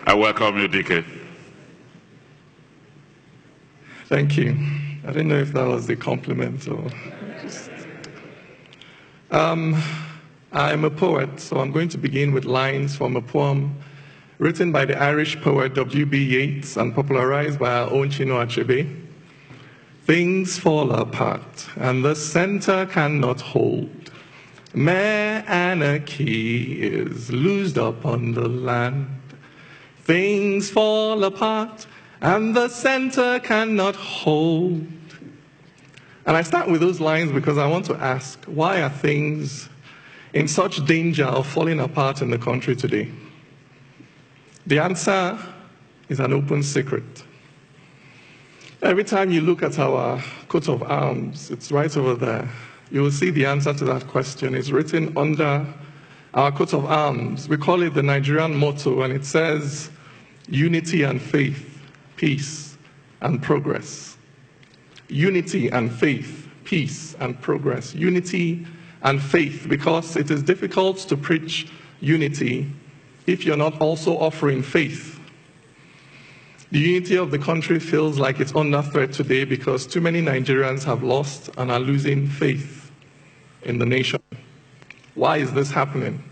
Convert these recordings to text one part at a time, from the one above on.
I welcome you, Dike. Thank you. I didn't know if that was a compliment or just... I'm a poet, so I'm going to begin with lines from a poem written by the Irish poet W.B. Yeats and popularized by our own Chinua Achebe. Things fall apart, and the center cannot hold. Mere anarchy is loosed upon the land. Things fall apart, and the center cannot hold. And I start with those lines because I want to ask, why are things in such danger of falling apart in the country today? The answer is an open secret. Every time you look at our coat of arms, it's right over there, you will see the answer to that question. It's written under our coat of arms. We call it the Nigerian motto, and it says, unity and faith, peace and progress. Unity and faith, peace and progress. Unity and faith, because it is difficult to preach unity if you're not also offering faith. The unity of the country feels like it's under threat today because too many Nigerians have lost and are losing faith in the nation. Why is this happening?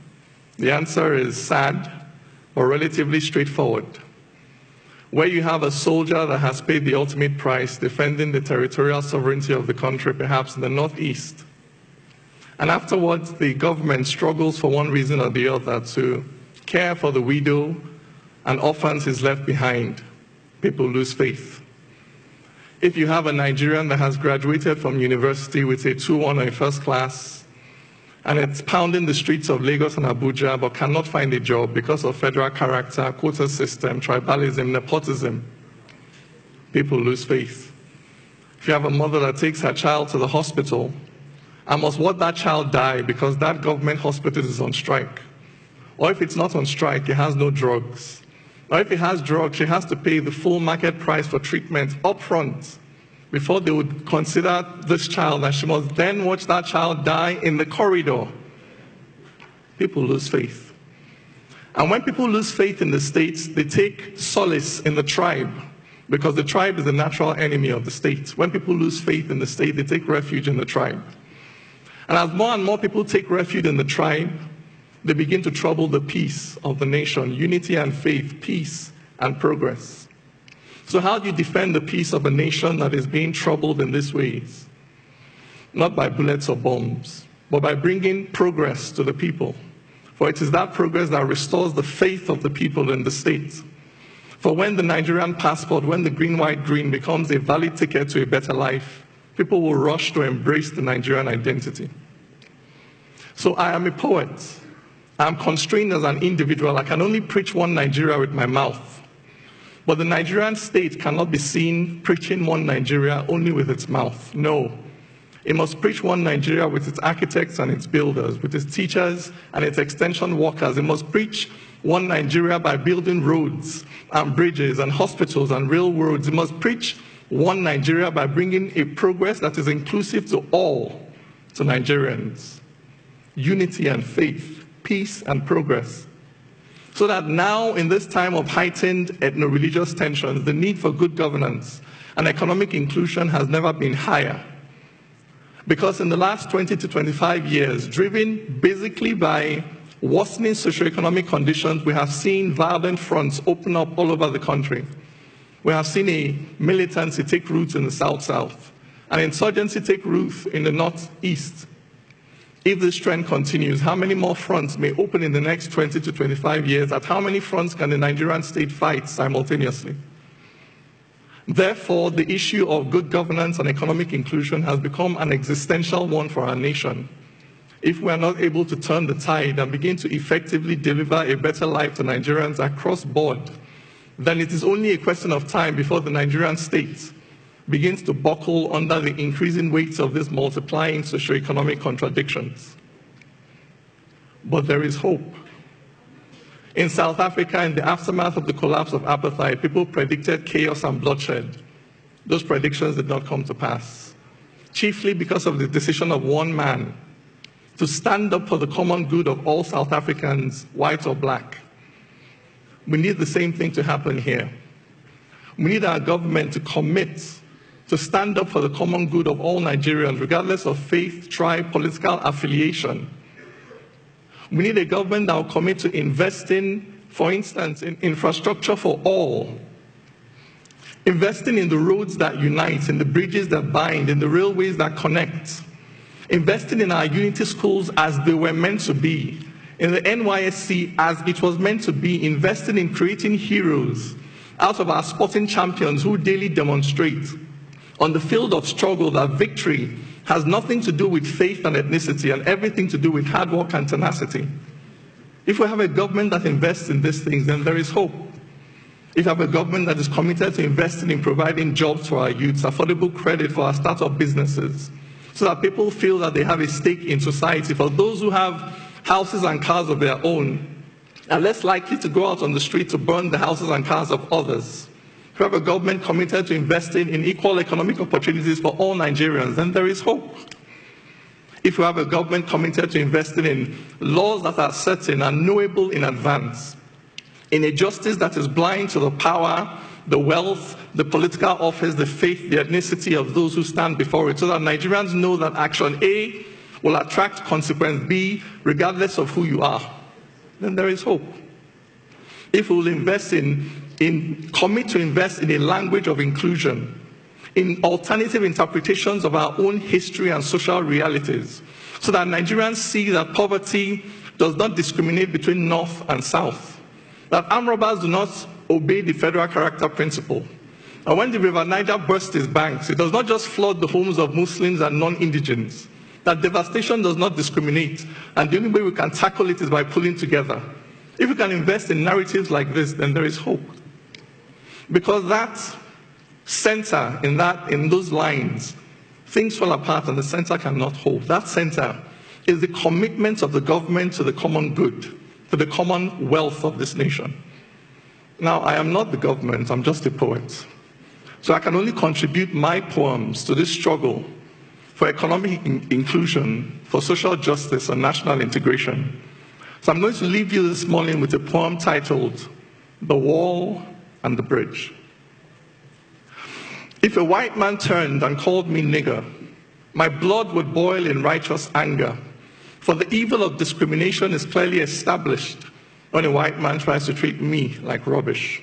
The answer is sad, but relatively straightforward. Where you have a soldier that has paid the ultimate price defending the territorial sovereignty of the country, perhaps in the northeast, and afterwards the government struggles for one reason or the other to care for the widow and orphans is left behind, people lose faith. If you have a Nigerian that has graduated from university with a 2-1 or a first class, and it's pounding the streets of Lagos and Abuja but cannot find a job because of federal character, quota system, tribalism, nepotism, people lose faith. If you have a mother that takes her child to the hospital and must watch that child die because that government hospital is on strike, or if it's not on strike, it has no drugs, or if it has drugs, she has to pay the full market price for treatment up front before they would consider this child, and she must then watch that child die in the corridor. People lose faith. And when people lose faith in the state, they take solace in the tribe, because the tribe is the natural enemy of the state. When people lose faith in the state, they take refuge in the tribe. And as more and more people take refuge in the tribe, they begin to trouble the peace of the nation, unity and faith, peace and progress. So how do you defend the peace of a nation that is being troubled in these ways? Not by bullets or bombs, but by bringing progress to the people. For it is that progress that restores the faith of the people in the state. For when the Nigerian passport, when the green, white, green becomes a valid ticket to a better life, people will rush to embrace the Nigerian identity. So I am a poet. I'm constrained as an individual. I can only preach one Nigeria with my mouth. But the Nigerian state cannot be seen preaching one Nigeria only with its mouth. No. It must preach one Nigeria with its architects and its builders, with its teachers and its extension workers. It must preach one Nigeria by building roads and bridges and hospitals and railroads. It must preach one Nigeria by bringing a progress that is inclusive to all, to Nigerians. Unity and faith, peace and progress. So that now, in this time of heightened ethno-religious tensions, the need for good governance and economic inclusion has never been higher. Because in the last 20 to 25 years, driven basically by worsening socioeconomic conditions, we have seen violent fronts open up all over the country. We have seen a militancy take root in the South-South, an insurgency take root in the Northeast. If this trend continues, how many more fronts may open in the next 20 to 25 years? At how many fronts can the Nigerian state fight simultaneously? Therefore, the issue of good governance and economic inclusion has become an existential one for our nation. If we are not able to turn the tide and begin to effectively deliver a better life to Nigerians across board, then it is only a question of time before the Nigerian state begins to buckle under the increasing weight of these multiplying socioeconomic contradictions. But there is hope. In South Africa, in the aftermath of the collapse of apartheid, people predicted chaos and bloodshed. Those predictions did not come to pass, chiefly because of the decision of one man to stand up for the common good of all South Africans, white or black. We need the same thing to happen here. We need our government to commit to stand up for the common good of all Nigerians, regardless of faith, tribe, political affiliation. We need a government that will commit to investing, for instance, in infrastructure for all, investing in the roads that unite, in the bridges that bind, in the railways that connect, investing in our unity schools as they were meant to be, in the NYSC as it was meant to be, investing in creating heroes out of our sporting champions who daily demonstrate on the field of struggle that victory has nothing to do with faith and ethnicity and everything to do with hard work and tenacity. If we have a government that invests in these things, then there is hope. If we have a government that is committed to investing in providing jobs for our youths, affordable credit for our startup businesses, so that people feel that they have a stake in society, for those who have houses and cars of their own, are less likely to go out on the street to burn the houses and cars of others. If we have a government committed to investing in equal economic opportunities for all Nigerians, then there is hope. If we have a government committed to investing in laws that are certain and knowable in advance, in a justice that is blind to the power, the wealth, the political office, the faith, the ethnicity of those who stand before it, so that Nigerians know that action A will attract consequence B, regardless of who you are, then there is hope. If we will commit to invest in a language of inclusion, in alternative interpretations of our own history and social realities, so that Nigerians see that poverty does not discriminate between North and South, that armed robbers do not obey the federal character principle. And when the River Niger bursts its banks, it does not just flood the homes of Muslims and non-indigents, that devastation does not discriminate, and the only way we can tackle it is by pulling together. If we can invest in narratives like this, then there is hope. Because that center, in those lines, things fall apart and the center cannot hold. That center is the commitment of the government to the common good, to the common wealth of this nation. Now, I am not the government, I'm just a poet. So I can only contribute my poems to this struggle for economic inclusion, for social justice and national integration. So I'm going to leave you this morning with a poem titled, The Wall and the Bridge. If a white man turned and called me nigger, my blood would boil in righteous anger, for the evil of discrimination is clearly established when a white man tries to treat me like rubbish.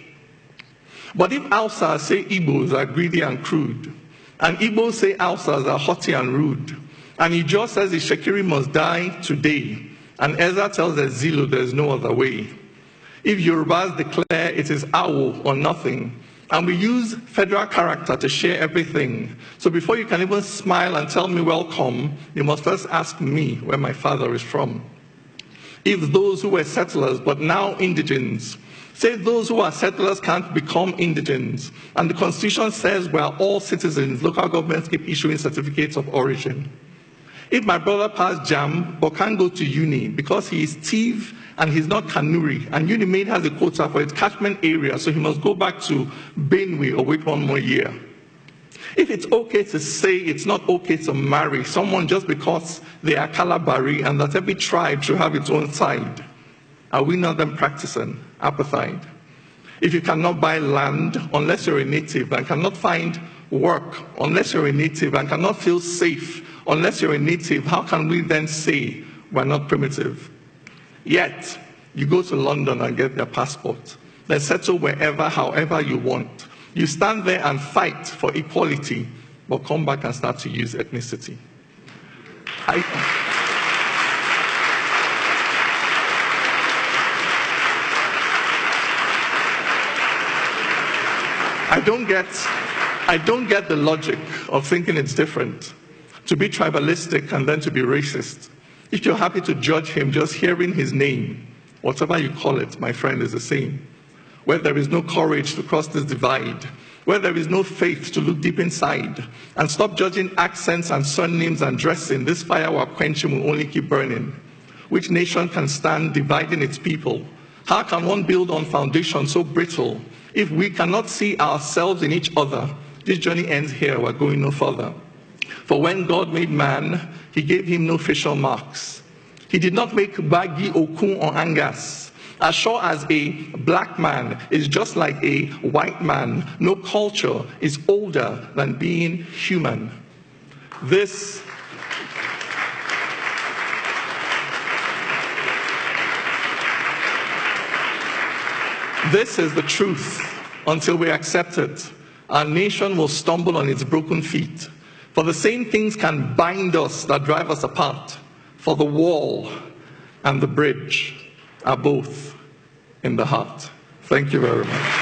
But if Hausas say Igbos are greedy and crude, and Igbos say Hausas are haughty and rude, and Ijaw says the Shekiri must die today, and Ezra tells the Zulu there's no other way. If Yorubas declare it is Awo or nothing, and we use federal character to share everything, so before you can even smile and tell me welcome, you must first ask me where my father is from. If those who were settlers but now indigents say those who are settlers can't become indigents, and the Constitution says we are all citizens, local governments keep issuing certificates of origin. If my brother passed JAM but can't go to uni because he is thief and he's not Kanuri, and UniMaid has a quota for its catchment area, so he must go back to Benue or wait one more year. If it's okay to say it's not okay to marry someone just because they are Kalabari and that every tribe should have its own side, are we not then practicing apartheid? If you cannot buy land unless you're a native and cannot find work unless you're a native and cannot feel safe unless you're a native, how can we then say we're not primitive? Yet, you go to London and get their passport, then settle wherever, however you want. You stand there and fight for equality, but come back and start to use ethnicity. I don't get the logic of thinking it's different, to be tribalistic and then to be racist. If you're happy to judge him just hearing his name, whatever you call it, my friend, is the same. Where there is no courage to cross this divide, where there is no faith to look deep inside, and stop judging accents and surnames and dressing, this fire we're quenching will only keep burning. Which nation can stand dividing its people? How can one build on foundation so brittle? If we cannot see ourselves in each other, this journey ends here, we're going no further. For when God made man, he gave him no facial marks. He did not make Bagi, Okun, or Angas. As sure as a black man is just like a white man, no culture is older than being human. This is the truth until we accept it. Our nation will stumble on its broken feet. For the same things can bind us that drive us apart. For the wall and the bridge are both in the heart. Thank you very much.